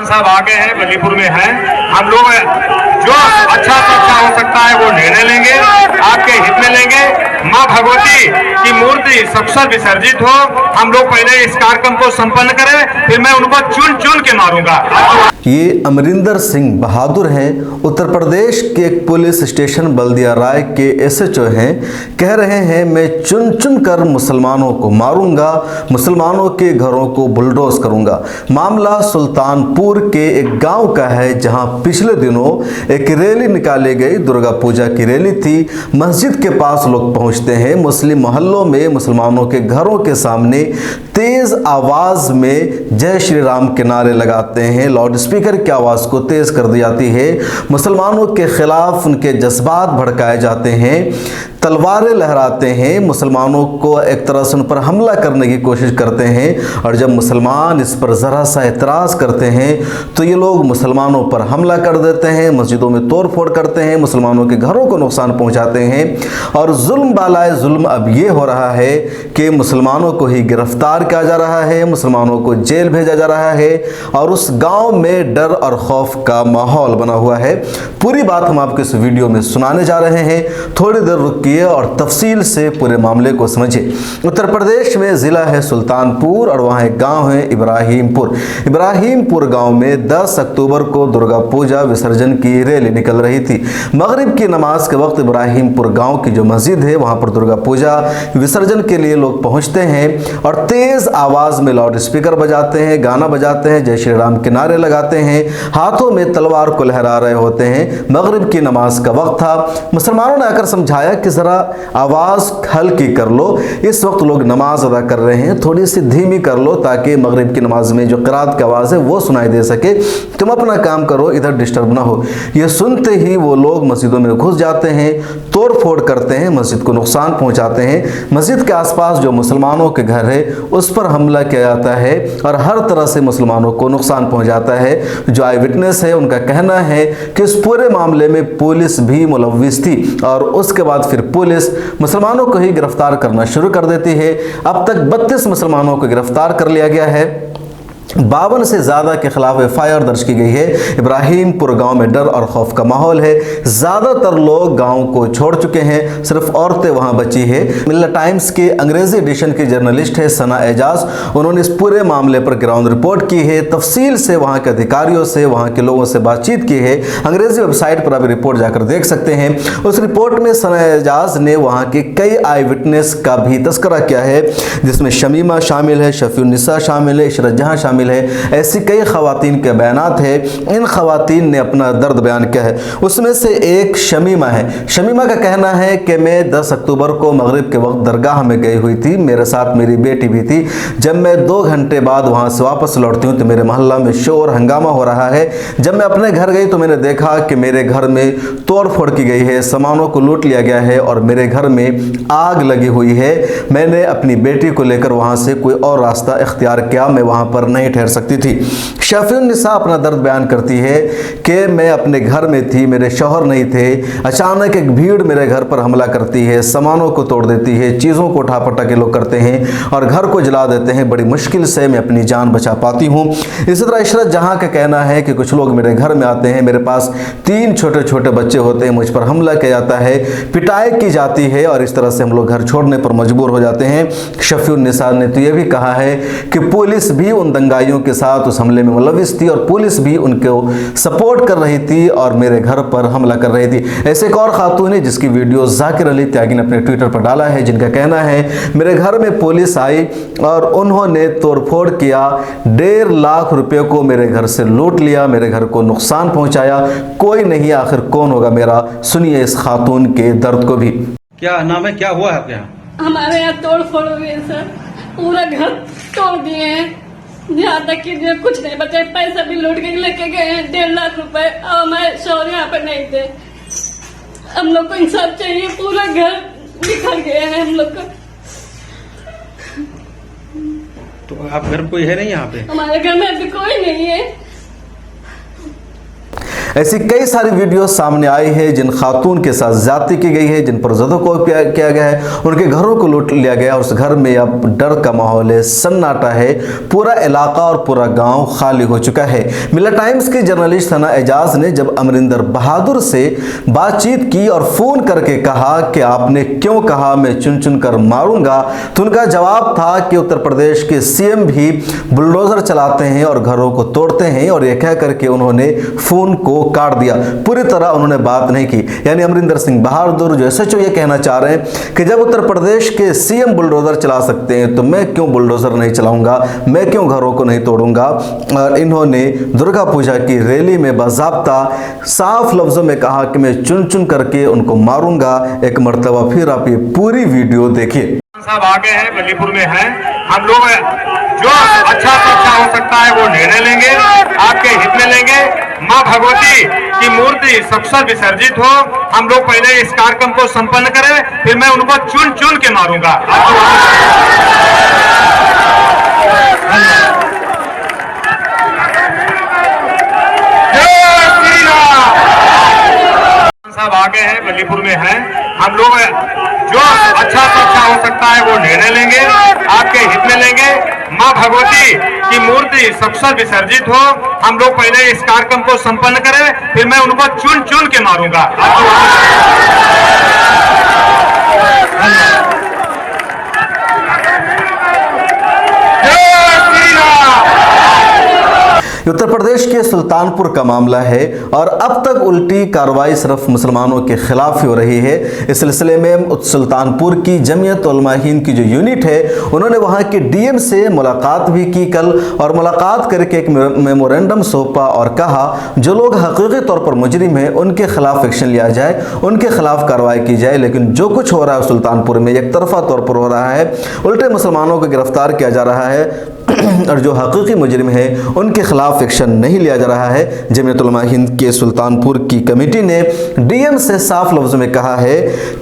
साहब आ गए हैं, बलीपुर में हैं। हम लोग जो अच्छा से अच्छा हो सकता है वो निर्णय लेंगे, आपके हित में लेंगे। मां भगवती की मूर्ति सबसे विसर्जित हो। हम लोग पहले इस कार्यक्रम को संपन्न करें, फिर मैं उनको चुन चुन के मारूंगा। ये अमरिंदर सिंह बहादुर हैं, उत्तर प्रदेश के एक पुलिस स्टेशन बल्दिया राय के एसएचओ हैं। कह रहे हैं मैं चुन चुन कर मुसलमानों को मारूंगा, मुसलमानों के घरों को बुलडोज करूंगा। मामला सुल्तानपुर के एक गांव का है, जहां पिछले दिनों एक रैली निकाली गई। दुर्गा पूजा की रैली थी। मस्जिद के पास लोग पहुंचते हैं। मुस्लिम मोहल्लों में मुसलमानों के घरों के सामने तेज आवाज में जय श्री राम के नारे लगाते हैं। लाउड स्पीकर की आवाज को तेज कर दी जाती है। मुसलमानों के खिलाफ उनके जज्बात भड़काए जाते हैं, तलवारें लहराते हैं, मुसलमानों को एक तरह से उन पर हमला करने की कोशिश करते हैं। और जब मुसलमान इस पर ज़रा सा एतराज़ करते हैं तो ये लोग मुसलमानों पर हमला कर देते हैं, मस्जिदों में तोड़ फोड़ करते हैं, मुसलमानों के घरों को नुकसान पहुंचाते हैं। और जुल्म बालाए जुल्म अब ये हो रहा है कि मुसलमानों को ही गिरफ्तार किया जा रहा है, मुसलमानों को जेल भेजा जा रहा है और उस गाँव में डर और खौफ का माहौल बना हुआ है। पूरी बात हम आपको इस वीडियो में सुनाने जा रहे हैं। थोड़ी देर रुकिए और तफसील से पूरे मामले को समझिए। उत्तर प्रदेश में ज़िला है सुल्तानपुर और वहाँ एक गांव है इब्राहिमपुर। इब्राहिमपुर गांव में 10 अक्टूबर को दुर्गा पूजा विसर्जन की रैली निकल रही थी। मगरिब की नमाज के वक्त इब्राहिमपुर गांव की जो मस्जिद है वहाँ पर दुर्गा पूजा विसर्जन के लिए लोग पहुँचते हैं और तेज़ आवाज़ में लाउड स्पीकर बजाते हैं, गाना बजाते हैं, जय श्री राम के नारे लगाते हैं, हाथों में तलवार को लहरा रहे होते हैं। मगरिब की नमाज का वक्त था। मुसलमानों ने आकर समझाया कि ज़रा आवाज़ हल्की कर लो, इस वक्त लोग नमाज अदा कर रहे हैं, थोड़ी सी धीमी कर लो ताकि मगरिब की नमाज में जो क़िरात की आवाज़ है वो सुनाई दे सके। तुम अपना काम करो, इधर डिस्टर्ब ना हो। ये सुनते ही वो लोग मस्जिदों में घुस जाते हैं, तोड़ फोड़ करते हैं, मस्जिद को नुकसान पहुंचाते हैं। मस्जिद के आसपास जो मुसलमानों के घर है उस पर हमला किया जाता है और हर तरह से मुसलमानों को नुकसान पहुंचाता है। जो आई विटनेस है उनका कहना है कि इस पूरे मामले में पुलिस भी मुलव्विस थी और उसके बाद फिर पुलिस मुसलमानों को ही गिरफ्तार करना शुरू कर देती है। अब तक 32 मुसलमानों को गिरफ्तार कर लिया गया है। 52 से ज़्यादा के खिलाफ एफआईआर दर्ज की गई है। इब्राहिमपुर गांव में डर और खौफ का माहौल है। ज़्यादातर लोग गांव को छोड़ चुके हैं, सिर्फ औरतें वहां बची है। मिल्लत टाइम्स के अंग्रेजी एडिशन की जर्नलिस्ट है सना एजाज, उन्होंने इस पूरे मामले पर ग्राउंड रिपोर्ट की है, तफसील से वहां के अधिकारियों से, वहां के लोगों से बातचीत की है। अंग्रेजी वेबसाइट पर आप रिपोर्ट जाकर देख सकते हैं। उस रिपोर्ट में सना एजाज ने वहाँ के कई आई विटनेस का भी तस्करा किया है, जिसमें शमीमा शामिल है, शफीउन्निसा शामिल है, इशरत जहां शामिल है। ऐसी कई खवातीन के बयानात है। इन खवातीन ने अपना दर्द बयान किया है। उसमें से एक शमीमा है। शमीमा का कहना है कि मैं 10 अक्टूबर को मगरिब के वक्त दरगाह में गई हुई थी, मेरे साथ मेरी बेटी भी थी। जब मैं 2 घंटे बाद वहां से वापस लौटती हूँ तो मेरे मोहल्ला में शोर हंगामा हो रहा है। जब मैं अपने घर गई तो मैंने देखा कि मेरे घर में तोड़ फोड़ की गई है, सामानों को लूट लिया गया है और मेरे घर में आग लगी हुई है। मैंने अपनी बेटी को लेकर वहां से कोई और रास्ता इख्तियार किया, मैं वहां पर नहीं ठहर सकती थी। शफीउन्निसा अपना दर्द बयान करती है कि मैं अपने घर में थी, मेरे शौहर नहीं थे। अचानक एक भीड़ मेरे घर पर हमला करती है, सामानों को तोड़ देती है, चीज़ों को उठा पटा के लोग करते हैं और घर को जला देते हैं। बड़ी मुश्किल से मैं अपनी जान बचा पाती हूँ। इसी तरह इशरत जहाँ का कहना है कि कुछ लोग मेरे घर में आते हैं, मेरे पास 3 छोटे छोटे बच्चे होते हैं, मुझ पर हमला किया जाता है, पिटाई की जाती है और इस तरह से हम लोग घर छोड़ने पर मजबूर हो जाते हैं। शफीउन्निसा ने तो यह भी कहा है कि पुलिस भी उन दंगाइयों के साथ उस हमले में मुलविस थी और पुलिस भी उनको सपोर्ट कर रही थी और मेरे घर पर हमला कर रही थी। ऐसे एक और खातून है जिसकी वीडियो जाकिर अली त्यागी ने अपने ट्विटर पर डाला है, जिनका कहना है मेरे घर में पुलिस आई और उन्होंने तोड़फोड़ किया, 1.5 लाख रुपए को मेरे घर से लूट लिया, मेरे घर को नुकसान पहुंचाया। कोई नहीं, आखिर कौन होगा मेरा? सुनिए इस खातून के दर्द को भी। क्या नाम है, क्या हुआ है आपके यहाँ? हमारे यहाँ तोड़ फोड़ हुई है सर, पूरा घर तोड़ दिए हैं, यहाँ तक कि कुछ नहीं बचे, पैसा भी लूट के लेके गए हैं 1.5 लाख रुपए और हमारे शौहर यहाँ पे नहीं थे। हम लोग को इंसाफ चाहिए, पूरा घर बिखर गया है हम लोग का। तो आप घर कोई है नहीं यहाँ पे? हमारे घर में अभी कोई नहीं है। ऐसी कई सारी वीडियो सामने आई है जिन खातून के साथ ज्यादती की गई है, जिन पर ज़दों को किया गया है, उनके घरों को लूट लिया गया और उस घर में अब डर का माहौल है, सन्नाटा है, पूरा इलाका और पूरा गांव खाली हो चुका है। मिल्लत टाइम्स के जर्नलिस्ट सना एजाज ने जब अमरिंदर बहादुर से बातचीत की और फोन करके कहा कि आपने क्यों कहा मैं चुन चुन कर मारूंगा, तो उनका जवाब था कि उत्तर प्रदेश के सीएम भी बुलडोजर चलाते हैं और घरों को तोड़ते हैं, और यह कह करके उन्होंने फोन को काट दिया। पूरी तरह उन्होंने बात नहीं की। यानी अमरिंदर सिंह बहादुर जो एसएचओ ये कहना चाह रहे हैं कि जब उत्तर प्रदेश के सीएम बुलडोजर चला सकते हैं तो मैं क्यों बुलडोजर नहीं चलाऊंगा, मैं क्यों घरों को नहीं तोड़ूंगा। और इन्होंने दुर्गा पूजा की रैली में बाज़ाब्ता साफ लफ्जों में कहा कि मैं चुन चुन करके उनको मारूंगा। एक मर्तबा फिर आप ये पूरी वीडियो देखिए। साहब आगे हैं, बल्लीपुर में हैं, हम लोग जो अच्छा से अच्छा हो सकता है वो निर्णय लेंगे, आपके हित में लेंगे। माँ भगवती की मूर्ति सबसे विसर्जित हो, हम लोग पहले इस कार्यक्रम को संपन्न करें, फिर मैं उनको चुन चुन के मारूंगा। साहब आगे हैं, बल्लीपुर में हैं, हम लोग जो अच्छा से अच्छा हो सकता है वो निर्णय लेंगे, आपके हित में लेंगे। माँ भगवती की मूर्ति सबसे विसर्जित हो, हम लोग पहले इस कार्यक्रम को संपन्न करें, फिर मैं उनको चुन चुन के मारूंगा। उत्तर प्रदेश के सुल्तानपुर का मामला है और अब तक उल्टी कार्रवाई सिर्फ मुसलमानों के खिलाफ ही हो रही है। इस सिलसिले में सुल्तानपुर की जमीयत उलमा हिंद की जो यूनिट है उन्होंने वहां के डीएम से मुलाकात भी की कल, और मुलाकात करके एक मेमोरेंडम सौंपा और कहा जो लोग हकीकी तौर पर मुजरिम हैं उनके खिलाफ एक्शन लिया जाए, उनके खिलाफ कार्रवाई की जाए। लेकिन जो कुछ हो रहा है सुल्तानपुर में एक तरफा तौर पर हो रहा है, उल्टे मुसलमानों को गिरफ्तार किया जा रहा है और जो हकीकी मुजरिम है उनके खिलाफ एक्शन नहीं लिया जा रहा है। जमीयत उलमा हिंद के सुल्तानपुर की कमेटी ने डीएम से साफ लफ्ज़ों में कहा है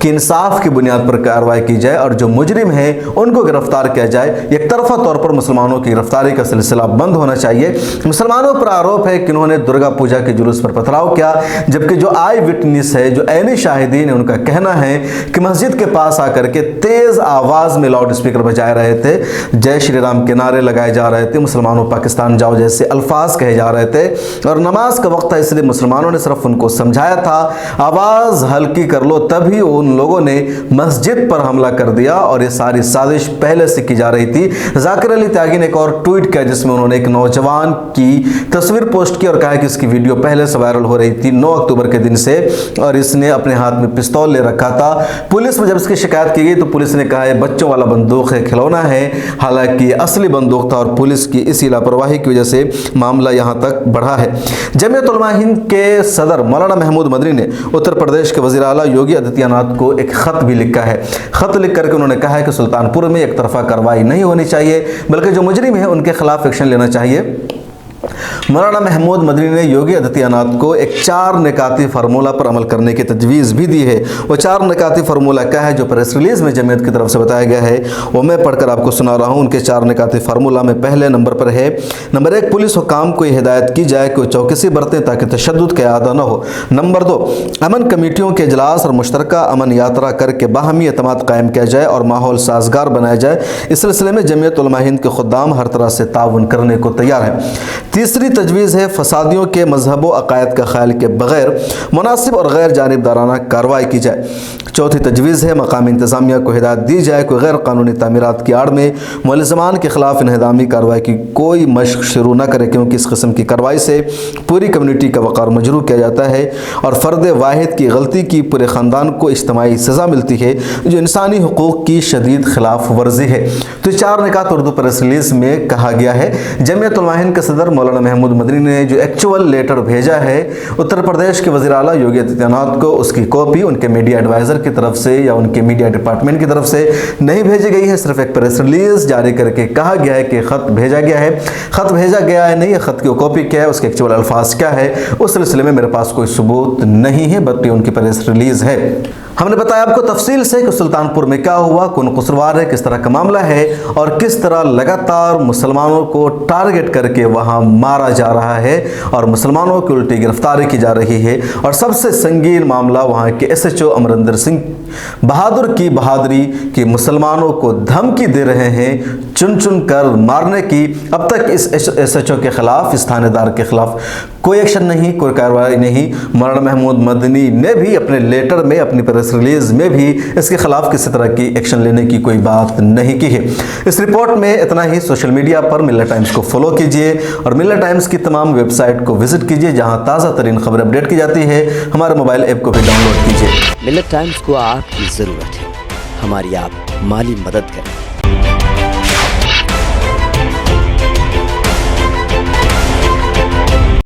कि इंसाफ की बुनियाद पर कार्रवाई की जाए और जो मुजरिम है उनको गिरफ्तार किया जाए। एक तरफा तौर पर मुसलमानों की गिरफ्तारी का सिलसिला बंद होना चाहिए। मुसलमानों पर आरोप है कि उन्होंने दुर्गा पूजा के जुलूस पर पथराव किया, जबकि जो आई विटनेस है, जो ऐनी शाहिदीन है, उनका कहना है कि मस्जिद के पास आकर के तेज आवाज में लाउड स्पीकर बजाए रहे थे, जय श्री राम के नारे लगाए जा रहे थे, मुसलमानों पाकिस्तान जाओ जैसे अल्फाज कहे जा रहे थे, और नमाज का वक्त था इसलिए मुसलमानों ने सिर्फ उनको समझाया था आवाज हल्की कर लो, तभी उन लोगों ने मस्जिद पर हमला कर दिया। और ये सारी साजिश पहले से की जा रही थी। जाकिर अली त्यागी ने एक और ट्वीट किया जिसमें उन्होंने एक नौजवान की तस्वीर पोस्ट की और कहा कि इसकी वीडियो पहले से वायरल हो रही थी 9 अक्टूबर के दिन से, और इसने अपने हाथ में पिस्तौल ले रखा था। पुलिस में जब इसकी शिकायत की गई तो पुलिस ने कहा है बच्चों वाला बंदूक है, खिलौना है, हालांकि असली बंदूक था और पुलिस की इसी लापरवाही की वजह से मामला यहां तक बढ़ा है। जमीयत उलमा हिंद के सदर मौलाना महमूद मदनी ने उत्तर प्रदेश के वज़ीर आला योगी आदित्यनाथ को एक खत भी लिखा है। खत लिख करके उन्होंने कहा है कि सुल्तानपुर में एक तरफा कार्रवाई नहीं होनी चाहिए, बल्कि जो मुजरिम है उनके खिलाफ एक्शन लेना चाहिए। मौलाना महमूद मदनी ने योगी आदित्यनाथ को एक 4 निकाती फार्मूला पर अमल करने की तजवीज़ भी दी है। वो 4 निकाती फार्मूला क्या है जो प्रेस रिलीज़ में जमीयत की तरफ से बताया गया है, वो मैं पढ़कर आपको सुना रहा हूँ। उनके 4 निकाती फार्मूला में पहले नंबर पर है, नंबर 1, पुलिस हुकाम को हिदायत की जाए कि वो चौकसी बरतें ताकि तशद्दुद का आदा न हो। नंबर 2, अमन कमेटियों के इजलास और मुश्तरका अमन यात्रा करके बाहमी एतमाद कायम किया जाए और माहौल साजगार बनाया जाए। इस सिलसिले में जमीयत उलमा हिंद के खुद्दाम हर तरह से ताउन करने को तैयार है। तीसरी तजवीज़ है फसादियों के मजहब व अकायद का ख्याल के बगैर मुनासिब और गैर जानिबदाराना कार्रवाई की जाए। चौथी तजवीज़ है मकामी इंतज़ामिया को हिदायत दी जाए कि गैर कानूनी तामीरात की आड़ में मुलज़मान के खिलाफ इन्हदामी कार्रवाई की कोई मशक शुरू न करे, क्योंकि इस किस्म की कार्रवाई से पूरी कम्यूनिटी का वक़ार मजरूह किया जाता है और फ़र्द वाहिद की गलती की पूरे ख़ानदान को इज्तिमाई सज़ा मिलती है जो इंसानी हुकूक़ की शदीद खिलाफ वर्जी है। तो 4 निकात उर्दू प्रेस रिलीज़ में कहा गया है। जमीयत उलमा हिंद के सदर मौलाना महमूद मदनी ने जो एक्चुअल लेटर भेजा है उत्तर प्रदेश के वज़ीर आला योगी आदित्यनाथ को, उसकी कॉपी उनके मीडिया एडवाइज़र की तरफ से या उनके मीडिया डिपार्टमेंट की तरफ से नहीं भेजी गई है। सिर्फ एक प्रेस रिलीज़ जारी करके कहा गया है कि ख़त भेजा गया है। ख़त भेजा गया है नहीं, ख़त की कॉपी क्या है, उसके एक्चुअल अल्फाज क्या है, उस सिलसिले में मेरे पास कोई सबूत नहीं है, बल्कि उनकी प्रेस रिलीज़ है। हमने बताया आपको तफसील से कि सुल्तानपुर में क्या हुआ, कौन कसूरवार है, किस तरह का मामला है और किस तरह लगातार मुसलमानों को टारगेट करके वहां मारा जा रहा है और मुसलमानों की उल्टी गिरफ्तारी की जा रही है। और सबसे संगीन मामला वहां के SHO अमरिंदर सिंह बहादुर की बहादुरी कि मुसलमानों को धमकी दे रहे हैं चुन चुन कर मारने की। अब तक इस SHO के खिलाफ, इस थानेदार के खिलाफ कोई एक्शन नहीं, कोई कार्रवाई नहीं। मौलाना महमूद मदनी ने भी अपने लेटर में, अपनी प्रेस रिलीज में भी इसके खिलाफ किसी तरह की एक्शन लेने की कोई बात नहीं की है। इस रिपोर्ट में इतना ही। सोशल मीडिया पर मिल्लत टाइम्स को फॉलो कीजिए और मिल्लत टाइम्स की तमाम वेबसाइट को विजिट कीजिए जहां ताज़ा तरीन खबर अपडेट की जाती है। हमारे मोबाइल ऐप को भी डाउनलोड कीजिए। मिल्लत टाइम्स को आपकी ज़रूरत है, हमारी आप माली मदद करें।